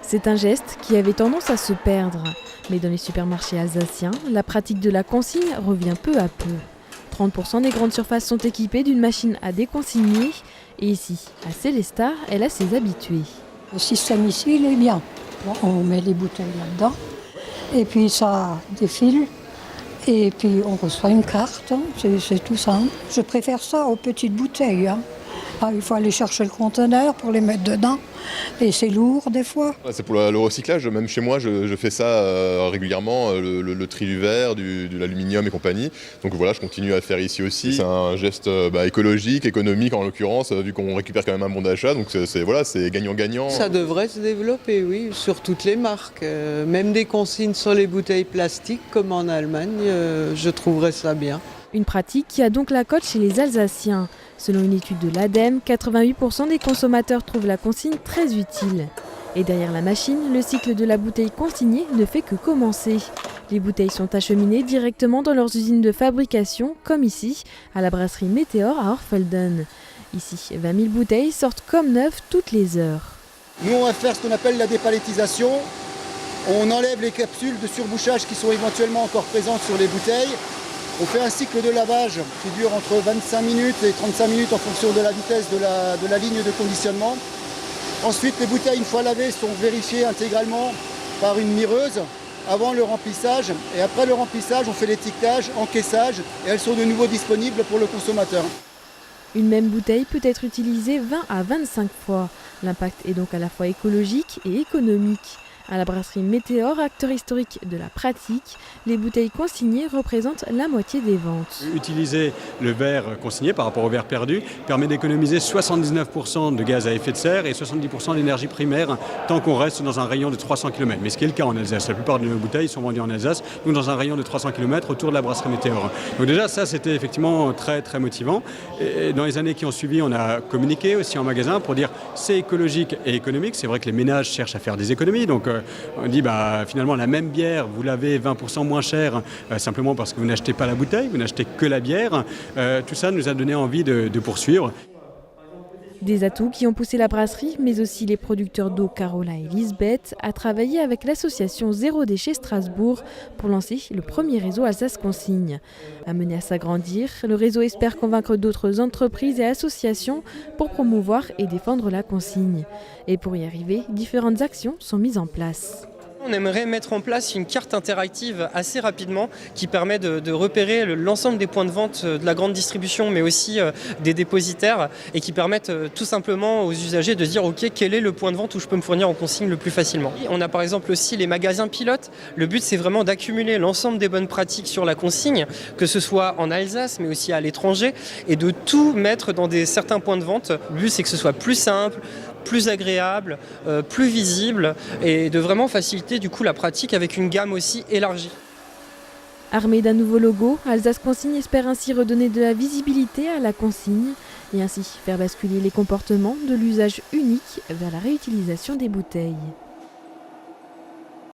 C'est un geste qui avait tendance à se perdre. Mais dans les supermarchés alsaciens, la pratique de la consigne revient peu à peu. 30% des grandes surfaces sont équipées d'une machine à déconsigner. Et ici, à Célestat, elle a ses habitués. Le système ici, il est bien. On met les bouteilles là-dedans. Et puis ça défile. Et puis on reçoit une carte. C'est tout simple. Je préfère ça aux petites bouteilles. Il faut aller chercher le conteneur pour les mettre dedans. Et c'est lourd des fois. C'est pour le recyclage, même chez moi je fais ça régulièrement, le tri du verre, de l'aluminium et compagnie. Donc voilà, je continue à le faire ici aussi. C'est un geste écologique, économique en l'occurrence, vu qu'on récupère quand même un bon d'achat. Donc c'est gagnant-gagnant. Ça devrait se développer, oui, sur toutes les marques. Même des consignes sur les bouteilles plastiques, comme en Allemagne, je trouverais ça bien. Une pratique qui a donc la cote chez les Alsaciens. Selon une étude de l'ADEME, 88% des consommateurs trouvent la consigne très utile. Et derrière la machine, le cycle de la bouteille consignée ne fait que commencer. Les bouteilles sont acheminées directement dans leurs usines de fabrication, comme ici, à la brasserie Météor à Orfelden. Ici, 20 000 bouteilles sortent comme neuves toutes les heures. Nous, on va faire ce qu'on appelle la dépalettisation. On enlève les capsules de surbouchage qui sont éventuellement encore présentes sur les bouteilles. On fait un cycle de lavage qui dure entre 25 minutes et 35 minutes en fonction de la vitesse de la ligne de conditionnement. Ensuite, les bouteilles, une fois lavées, sont vérifiées intégralement par une mireuse avant le remplissage. Et après le remplissage, on fait l'étiquetage, encaissage et elles sont de nouveau disponibles pour le consommateur. Une même bouteille peut être utilisée 20 à 25 fois. L'impact est donc à la fois écologique et économique. À la brasserie Météor, acteur historique de la pratique, les bouteilles consignées représentent la moitié des ventes. Utiliser le verre consigné par rapport au verre perdu permet d'économiser 79% de gaz à effet de serre et 70% d'énergie primaire tant qu'on reste dans un rayon de 300 km. Mais ce qui est le cas en Alsace. La plupart de nos bouteilles sont vendues en Alsace, nous dans un rayon de 300 km autour de la brasserie Météor. Donc déjà ça c'était effectivement très très motivant. Et dans les années qui ont suivi, on a communiqué aussi en magasin pour dire c'est écologique et économique. C'est vrai que les ménages cherchent à faire des économies. Donc on dit finalement la même bière, vous l'avez 20% moins cher simplement parce que vous n'achetez pas la bouteille, vous n'achetez que la bière. Tout ça nous a donné envie de poursuivre. Des atouts qui ont poussé la brasserie, mais aussi les producteurs d'eau Carola et Lisbeth, à travailler avec l'association Zéro Déchet Strasbourg pour lancer le premier réseau Alsace Consigne. Amené à s'agrandir, le réseau espère convaincre d'autres entreprises et associations pour promouvoir et défendre la consigne. Et pour y arriver, différentes actions sont mises en place. On aimerait mettre en place une carte interactive assez rapidement qui permet de repérer l'ensemble des points de vente de la grande distribution mais aussi des dépositaires et qui permettent tout simplement aux usagers de dire ok, quel est le point de vente où je peux me fournir en consigne le plus facilement. On a par exemple aussi les magasins pilotes. Le but c'est vraiment d'accumuler l'ensemble des bonnes pratiques sur la consigne, que ce soit en Alsace mais aussi à l'étranger et de tout mettre dans certains points de vente. Le but c'est que ce soit plus simple, plus agréable, plus visible et de vraiment faciliter du coup la pratique avec une gamme aussi élargie. Armé d'un nouveau logo, Alsace Consigne espère ainsi redonner de la visibilité à la consigne et ainsi faire basculer les comportements de l'usage unique vers la réutilisation des bouteilles.